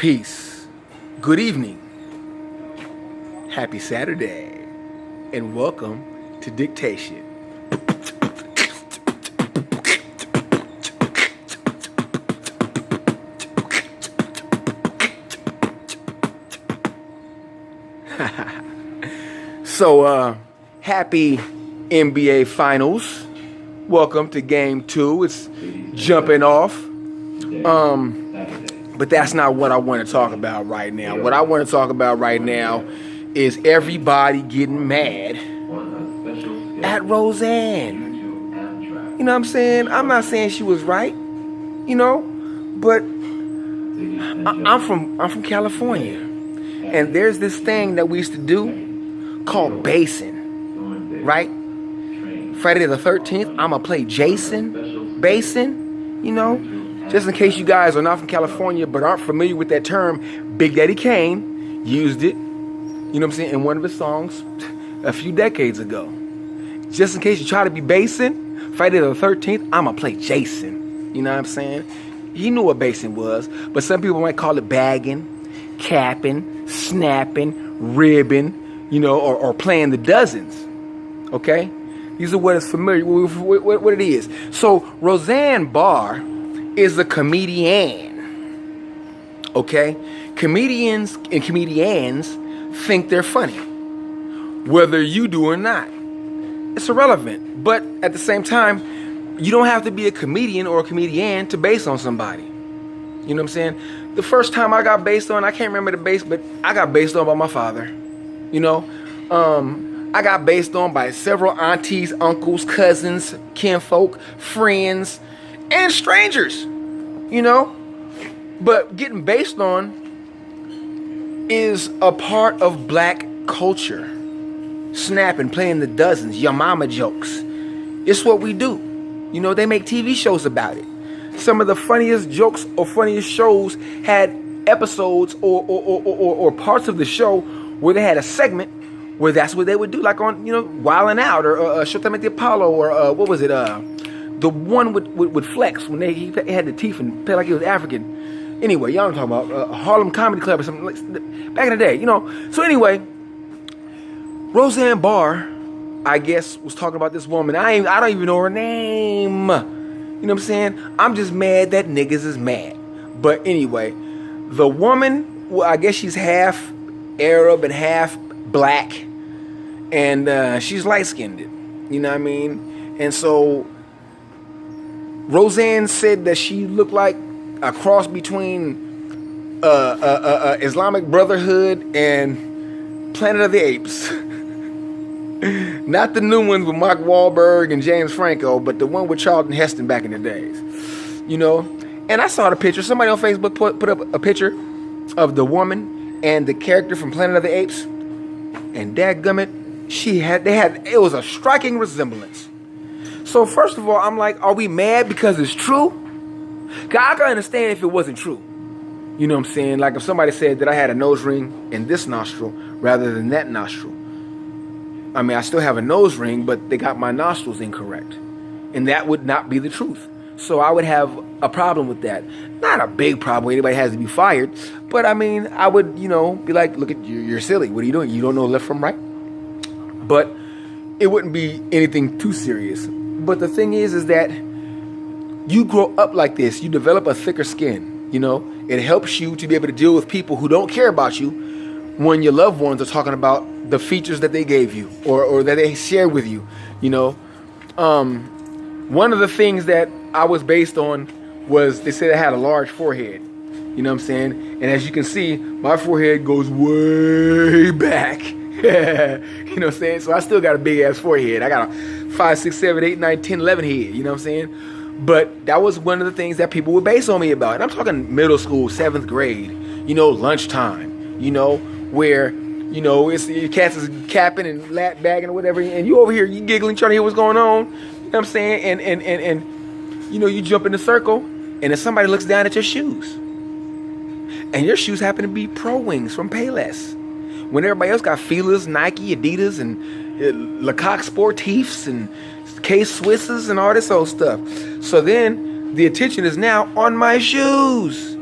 Peace. Good evening. Happy Saturday. And welcome to Dictation. So, happy NBA Finals. Welcome to Game 2. It's jumping off. But that's not what I want to talk about right now. What I want to talk about right now is everybody getting mad at Rosanne. You know what I'm saying? I'm not saying she was right, you know, but I'm from California, and there's this thing that we used to do called basing, right? Friday the 13th, I'm gonna play Jason, basing, you know. Just in case you guys are not from California but aren't familiar with that term, Big Daddy Kane used it, you know what I'm saying, in one of his songs a few decades ago. Just in case you try to be basing, Friday the 13th, I'm going to play Jason. You know what I'm saying? He knew what basing was, but some people might call it bagging, capping, snapping, ribbing, you know, or playing the dozens. Okay? These are what is familiar, what it is. So Rosanne Barr is a comedian, okay? Comedians and comedians think they're funny, whether you do or not. It's irrelevant, but at the same time, you don't have to be a comedian or a comedian to base on somebody. You know what I'm saying? The first time I got based on, I can't remember the base, but I got based on by my father. You know, I got based on by several aunties, uncles, cousins, kinfolk, friends, and strangers, you know, but getting based on is a part of black culture. Snapping, playing the dozens, your mama jokes. It's what we do. You know, they make TV shows about it. Some of the funniest jokes or funniest shows had episodes or parts of the show where they had a segment where that's what they would do, like on, you know, Wildin' Out or Showtime at the Apollo or what was it, the one with Flex when he had the teeth and played like he was African. Anyway, y'all know what I'm talking about. Harlem Comedy Club or something like back in the day, you know. So anyway, Rosanne Barr, I guess, was talking about this woman. I don't even know her name. You know what I'm saying? I'm just mad that niggas is mad. But anyway, the woman, well, I guess she's half Arab and half black, and she's light-skinned. You know what I mean? And so Rosanne said that she looked like a cross between Islamic Brotherhood and Planet of the Apes. Not the new ones with Mark Wahlberg and James Franco, but the one with Charlton Heston back in the days. You know? And I saw the picture. Somebody on Facebook put up a picture of the woman and the character from Planet of the Apes. And dadgummit, it was a striking resemblance. So first of all, I'm like, are we mad because it's true? Cause I can understand if it wasn't true. You know what I'm saying? Like if somebody said that I had a nose ring in this nostril rather than that nostril. I mean, I still have a nose ring, but they got my nostrils incorrect. And that would not be the truth. So I would have a problem with that. Not a big problem where anybody has to be fired. But I mean, I would, you know, be like, look at you, you're silly. What are you doing? You don't know left from right? But it wouldn't be anything too serious. But the thing is that you grow up like this. You develop a thicker skin, you know. It helps you to be able to deal with people who don't care about you when your loved ones are talking about the features that they gave you or that they shared with you, you know. One of the things that I was based on was they said I had a large forehead. You know what I'm saying? And as you can see, my forehead goes way back. You know what I'm saying? So I still got a big ass forehead. I got a 5, 6, 7, 8, 9, 10, 11 head. You know what I'm saying? But that was one of the things that people would base on me about. And I'm talking middle school, 7th grade, you know, lunchtime, you know, where, you know, it's your cats is capping and lap bagging or whatever. And you over here, you giggling, trying to hear what's going on. You know what I'm saying? And you know, you jump in the circle and then somebody looks down at your shoes. And your shoes happen to be Pro Wings from Payless. When everybody else got Fila's, Nike, Adidas, and Lecoq Sportifs, and K-Swisses, and all this old stuff. So then, the attention is now on my shoes.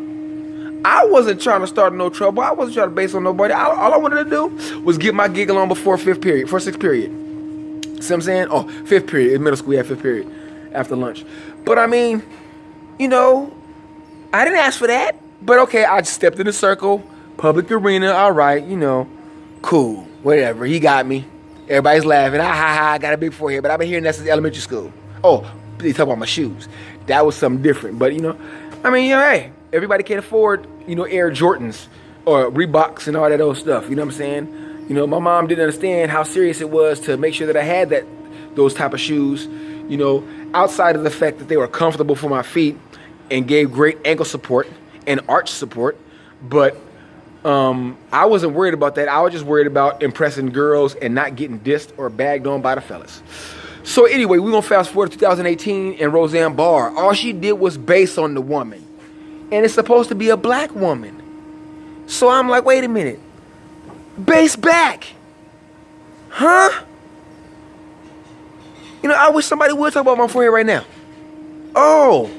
I I wasn't trying to start no trouble. I wasn't trying to base on nobody. All I wanted to do was get my giggle on before sixth period. See what I'm saying? Oh, fifth period. In middle school, we had fifth period after lunch. But I mean, you know, I didn't ask for that. But okay, I stepped in the circle, public arena, all right, you know, cool, whatever. He got me. Everybody's laughing. I got a big forehead, but I've been hearing that since elementary school. Oh, they talk about my shoes. That was something different. But, you know, I mean, you know, hey, everybody can't afford, you know, Air Jordans or Reeboks and all that old stuff. You know what I'm saying? You know, my mom didn't understand how serious it was to make sure that I had those type of shoes, you know, outside of the fact that they were comfortable for my feet and gave great ankle support and arch support. But I wasn't worried about that. I was just worried about impressing girls and not getting dissed or bagged on by the fellas. So anyway, we're going to fast forward to 2018 and Rosanne Barr. All she did was base on the woman. And it's supposed to be a black woman. So I'm like, wait a minute. Base back. Huh? You know, I wish somebody would talk about my forehead right now. Oh,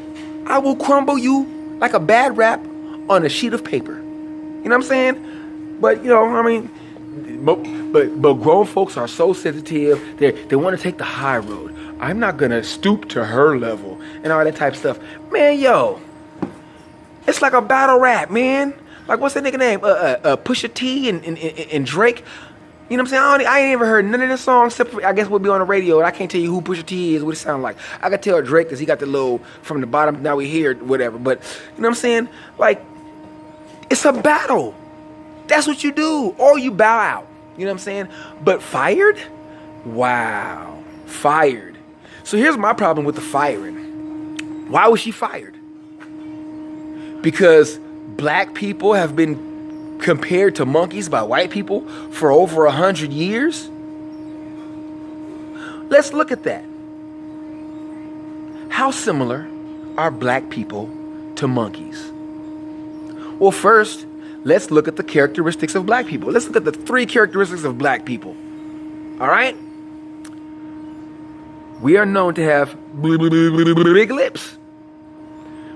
I will crumble you like a bad rap on a sheet of paper. You know what I'm saying? But, you know, I mean, but grown folks are so sensitive. They want to take the high road. I'm not going to stoop to her level and all that type of stuff. Man, yo, it's like a battle rap, man. Like, what's that nigga name? Pusha T and Drake. You know what I'm saying? I ain't even heard none of the songs except for, I guess, we'll be on the radio. And I can't tell you who Pusha T is, what it sound like. I can tell Drake because he got the little from the bottom, now we hear whatever. But, you know what I'm saying? Like, it's a battle. That's what you do. Or you bow out. You know what I'm saying? But fired? Wow. Fired. So here's my problem with the firing. Why was she fired? Because black people have been compared to monkeys by white people for over 100 years? Let's look at that. How similar are black people to monkeys? Well, first, let's look at the characteristics of black people. Let's look at the 3 characteristics of black people. All right? We are known to have big lips.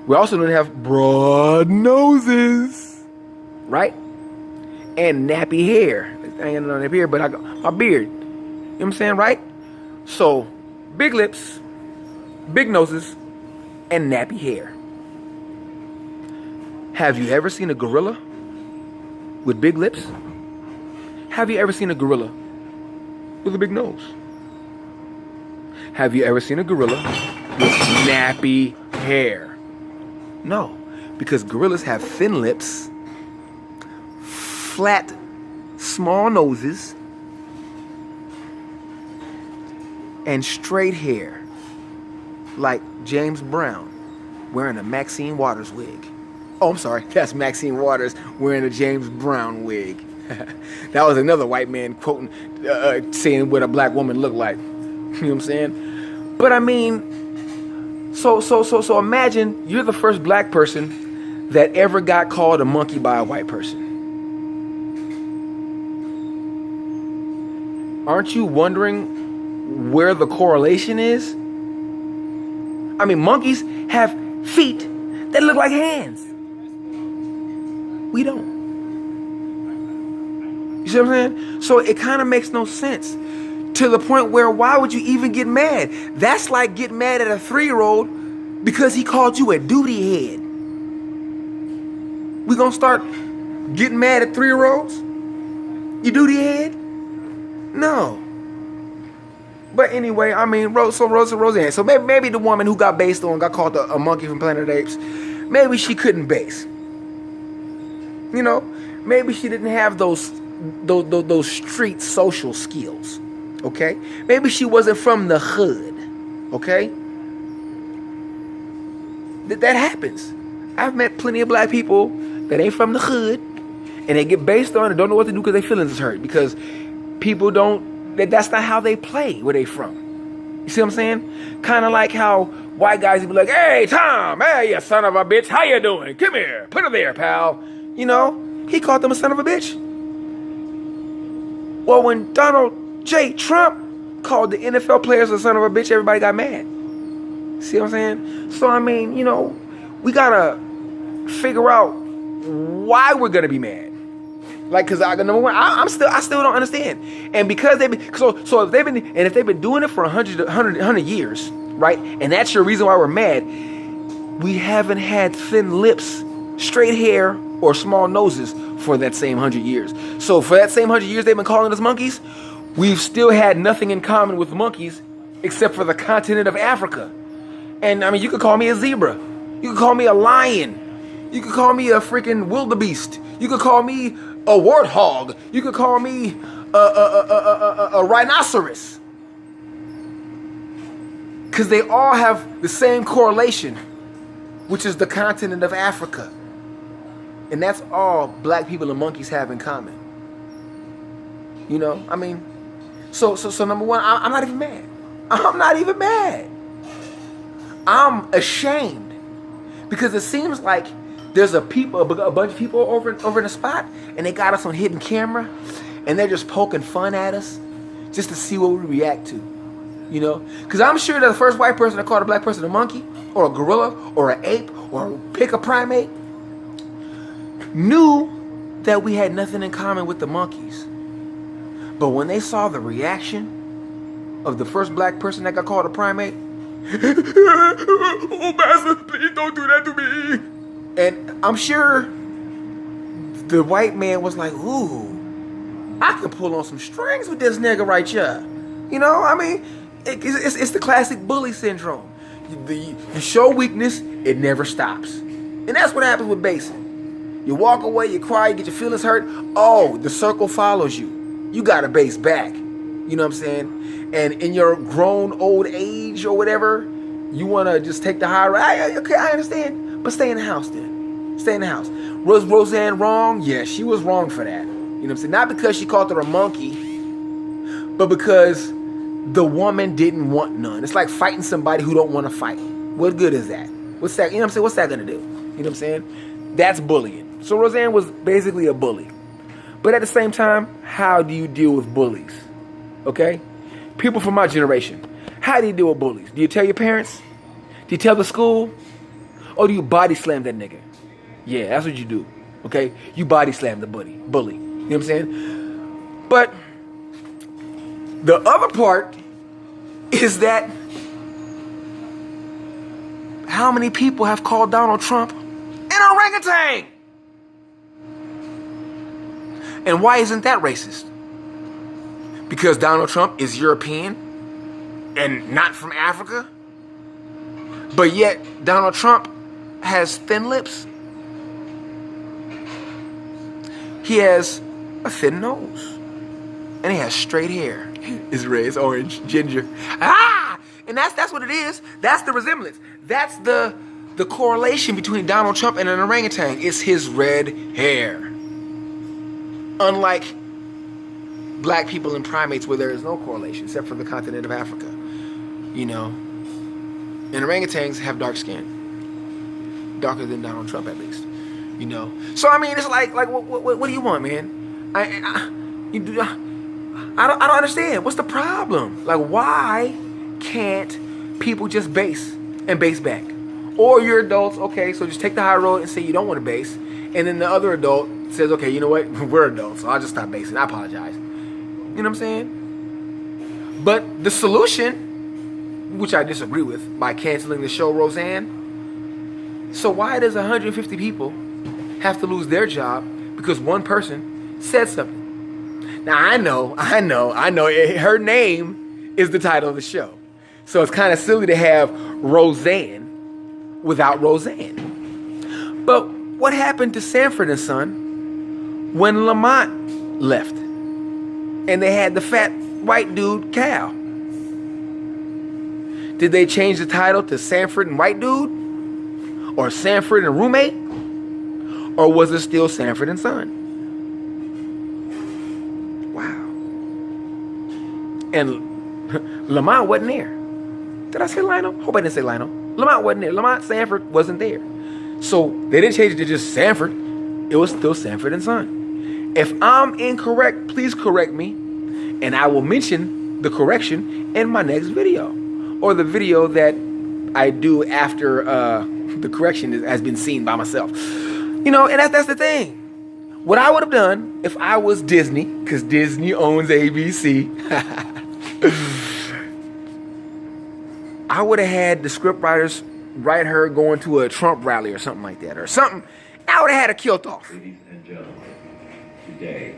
We're also known to have broad noses. Right? And nappy hair. I ain't got no nappy hair, but I got my beard. You know what I'm saying, right? So, big lips, big noses, and nappy hair. Have you ever seen a gorilla with big lips? Have you ever seen a gorilla with a big nose? Have you ever seen a gorilla with nappy hair? No, because gorillas have thin lips, flat, small noses, and straight hair, like James Brown wearing a Maxine Waters wig. Oh, I'm sorry, that's Maxine Waters wearing a James Brown wig. That was another white man quoting, saying what a black woman looked like. You know what I'm saying? But I mean, so imagine you're the first black person that ever got called a monkey by a white person. Aren't you wondering where the correlation is? I mean, monkeys have feet that look like hands. We don't. You see what I'm saying? So it kind of makes no sense. To the point where, why would you even get mad? That's like getting mad at a 3-year-old because he called you a duty head. We gonna start getting mad at 3-year-olds? You duty head? No. But anyway, I mean, Rosanne. So maybe the woman who got based on, got called a monkey from Planet of the Apes, maybe she couldn't base. You know, maybe she didn't have those street social skills. Okay? Maybe she wasn't from the hood. Okay? That happens. I've met plenty of black people that ain't from the hood, and they get based on and don't know what to do because their feelings is hurt. Because people that's not how they play where they from. You see what I'm saying? Kind of like how white guys would be like, hey, Tom, hey, you son of a bitch, how you doing? Come here, put it there, pal. You know, he called them a son of a bitch. Well, when Donald J. Trump called the NFL players a son of a bitch, everybody got mad. See what I'm saying? So, I mean, you know, we got to figure out why we're gonna be mad. Like, cause number one, I still don't understand. And because they've been, so if they've been doing it for 100 years, right? And that's your reason why we're mad. We haven't had thin lips, straight hair, or small noses for that same 100 years. So for that same 100 years they've been calling us monkeys, we've still had nothing in common with monkeys except for the continent of Africa. And I mean, you could call me a zebra. You could call me a lion. You could call me a freaking wildebeest. You could call me a warthog. You could call me a rhinoceros. Because they all have the same correlation, which is the continent of Africa. And that's all black people and monkeys have in common. You know, I mean, so number one, I'm not even mad. I'm not even mad. I'm ashamed. Because it seems like there's a bunch of people over in the spot, and they got us on hidden camera, and they're just poking fun at us just to see what we react to. You know? Because I'm sure that the first white person that called a black person a monkey, or a gorilla, or an ape, or pick a primate, knew that we had nothing in common with the monkeys. But when they saw the reaction of the first black person that got called a primate, oh, master, please don't do that to me. And I'm sure the white man was like, ooh, I can pull on some strings with this nigga right here. You know, I mean, it's the classic bully syndrome. You show weakness, it never stops. And that's what happens with basing. You walk away, you cry, you get your feelings hurt. Oh, the circle follows you. You got to base back. You know what I'm saying? And in your grown old age or whatever, you want to just take the high road. Okay, I understand. But stay in the house then. Stay in the house. Was Rosanne wrong? Yeah, she was wrong for that. You know what I'm saying? Not because she called her a monkey, but because the woman didn't want none. It's like fighting somebody who don't want to fight. What good is that? What's that? You know what I'm saying? What's that going to do? You know what I'm saying? That's bullying. So Rosanne was basically a bully. But at the same time, how do you deal with bullies? Okay? People from my generation, how do you deal with bullies? Do you tell your parents? Do you tell the school? Or do you body slam that nigga? Yeah, that's what you do. Okay? You body slam the bully. You know what I'm saying? But the other part is that how many people have called Donald Trump an orangutan? And why isn't that racist? Because Donald Trump is European and not from Africa? But yet Donald Trump has thin lips. He has a thin nose. And he has straight hair. It's red, it's orange, ginger. Ah! And that's what it is. That's the resemblance. That's the correlation between Donald Trump and an orangutan. It's his red hair. Unlike black people and primates where there is no correlation except for the continent of Africa. You know. And orangutans have dark skin. Darker than Donald Trump at least. You know. So I mean it's like what do you want, man? I don't understand. What's the problem? Like, why can't people just base and base back? Or you're adults, okay, so just take the high road and say you don't want to base. And then the other adult says, okay, you know what? We're adults, so I'll just stop basing. I apologize. You know what I'm saying? But the solution, which I disagree with, by canceling the show Rosanne. So why does 150 people have to lose their job because one person said something? Now, I know, her name is the title of the show. So it's kind of silly to have Rosanne without Rosanne. But what happened to Sanford and Son when Lamont left? And they had the fat white dude, Cal. Did they change the title to Sanford and White Dude? Or Sanford and Roommate? Or was it still Sanford and Son? And Lamont wasn't there. Did I say Lionel? Hope I didn't say Lionel. Lamont wasn't there. Lamont Sanford wasn't there. So they didn't change it to just Sanford. It was still Sanford and Son. If I'm incorrect, please correct me. And I will mention the correction in my next video. Or the video that I do after the correction has been seen by myself. You know, and that's the thing. What I would have done if I was Disney, because Disney owns ABC, I would have had the scriptwriters write her going to a Trump rally or something like that, or something. I would have had her killed off. Ladies and gentlemen, today,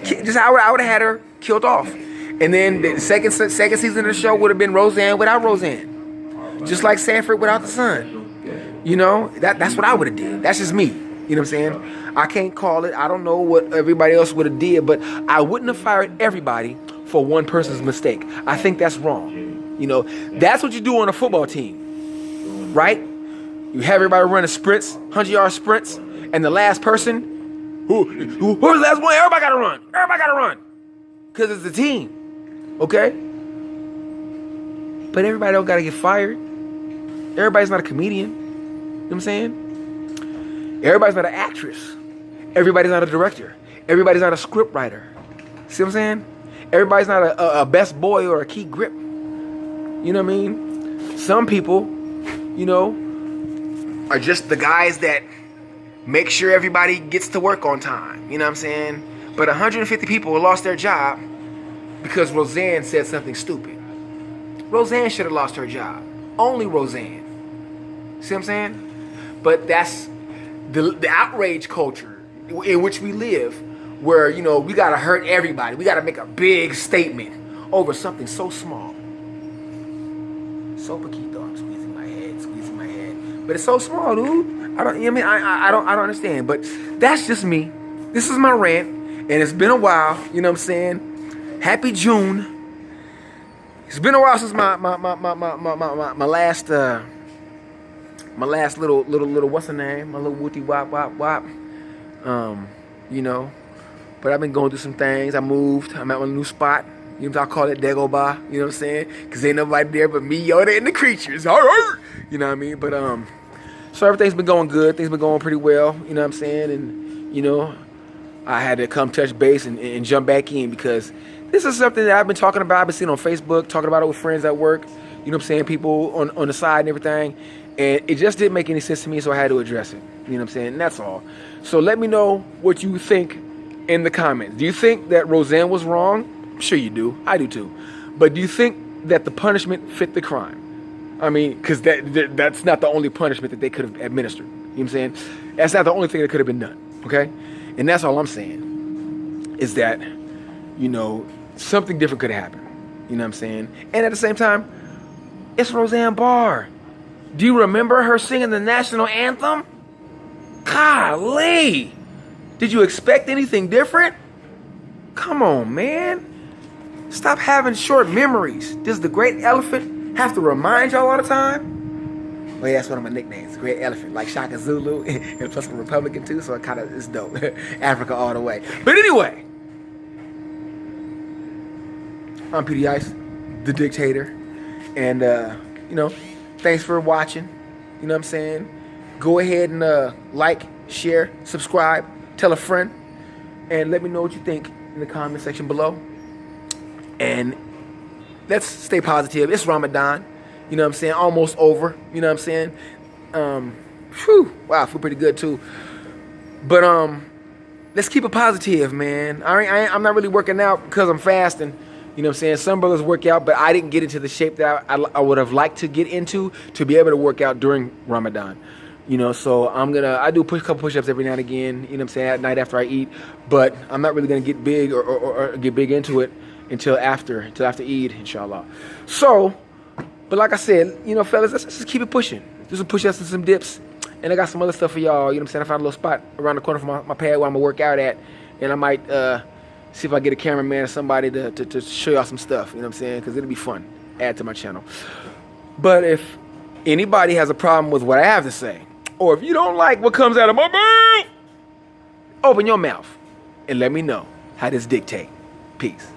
I would have had her killed off. And then the second season of the show would have been Roseanne without Roseanne. Just like Sanford without the sun. You know, that's what I would have did. That's just me. You know what I'm saying? I can't call it. I don't know what everybody else would have did, but I wouldn't have fired everybody for one person's mistake. I think that's wrong. You know, that's what you do on a football team, right? You have everybody running sprints, 100-yard sprints, and the last person, who's the last one? Everybody got to run. Everybody got to run. Because it's a team, okay? But everybody don't got to get fired. Everybody's not a comedian. You know what I'm saying? Everybody's not an actress. Everybody's not a director. Everybody's not a script writer. See what I'm saying? Everybody's not a best boy or a key grip. You know what I mean? Some people, you know, are just the guys that make sure everybody gets to work on time. You know what I'm saying? But 150 people lost their job because Roseanne said something stupid. Roseanne should have lost her job. Only Roseanne. See what I'm saying? But that's the outrage culture in which we live, where, you know, we got to hurt everybody. We got to make a big statement over something so small. So poquito, I'm squeezing my head. But it's so small, dude. I don't, you know what I mean? I don't understand. But that's just me. This is my rant, and it's been a while. You know what I'm saying? Happy June. It's been a while since my last little what's the name? My little wooty wop. You know. But I've been going through some things. I moved. I'm at my new spot. You know what I call it, Dagobah. You know what I'm saying? Because ain't nobody there but me, Yoda, and the creatures. All right. You know what I mean? But so everything's been going good. Things been going pretty well. You know what I'm saying? And you know, I had to come touch base and jump back in, because this is something that I've been talking about. I've been seeing on Facebook, talking about it with friends at work. You know what I'm saying? People on the side and everything. And it just didn't make any sense to me, so I had to address it. You know what I'm saying? And that's all. So let me know what you think in the comments. Do you think that Roseanne was wrong? I'm sure you do. I do too. But do you think that the punishment fit the crime? I mean, because that's not the only punishment that they could have administered. You know what I'm saying? That's not the only thing that could have been done. Okay? And that's all I'm saying, is that, you know, something different could have happened. You know what I'm saying? And at the same time, it's Roseanne Barr. Do you remember her singing the national anthem? Golly! Did you expect anything different? Come on, man. Stop having short memories. Does the great elephant have to remind y'all all the time? Well, yeah, that's one of my nicknames, the great elephant, like Shaka Zulu, and plus I'm Republican too, so it kind of is dope. Africa all the way. But anyway, I'm Petey Ice, the dictator, and you know, thanks for watching. You know what I'm saying? Go ahead and like, share, subscribe, tell a friend, and let me know what you think in the comment section below. And let's stay positive. It's Ramadan. You know what I'm saying? Almost over. You know what I'm saying? Wow, I feel pretty good too. But let's keep it positive, man. I'm not really working out because I'm fasting. You know what I'm saying? Some brothers work out, but I didn't get into the shape that I would have liked to get into to be able to work out during Ramadan. You know, so I do a couple push-ups every now and again, you know what I'm saying, at night after I eat. But I'm not really going to get big or get big into it until after Eid, inshallah. So, but like I said, you know, fellas, let's just keep it pushing. Do some push-ups and some dips. And I got some other stuff for y'all, you know what I'm saying? I found a little spot around the corner from my pad where I'm going to work out at. And I might see if I get a cameraman or somebody to show y'all some stuff, you know what I'm saying? Because it'll be fun. Add to my channel. But if anybody has a problem with what I have to say, or if you don't like what comes out of my mouth, open your mouth and let me know how this dictate. Peace.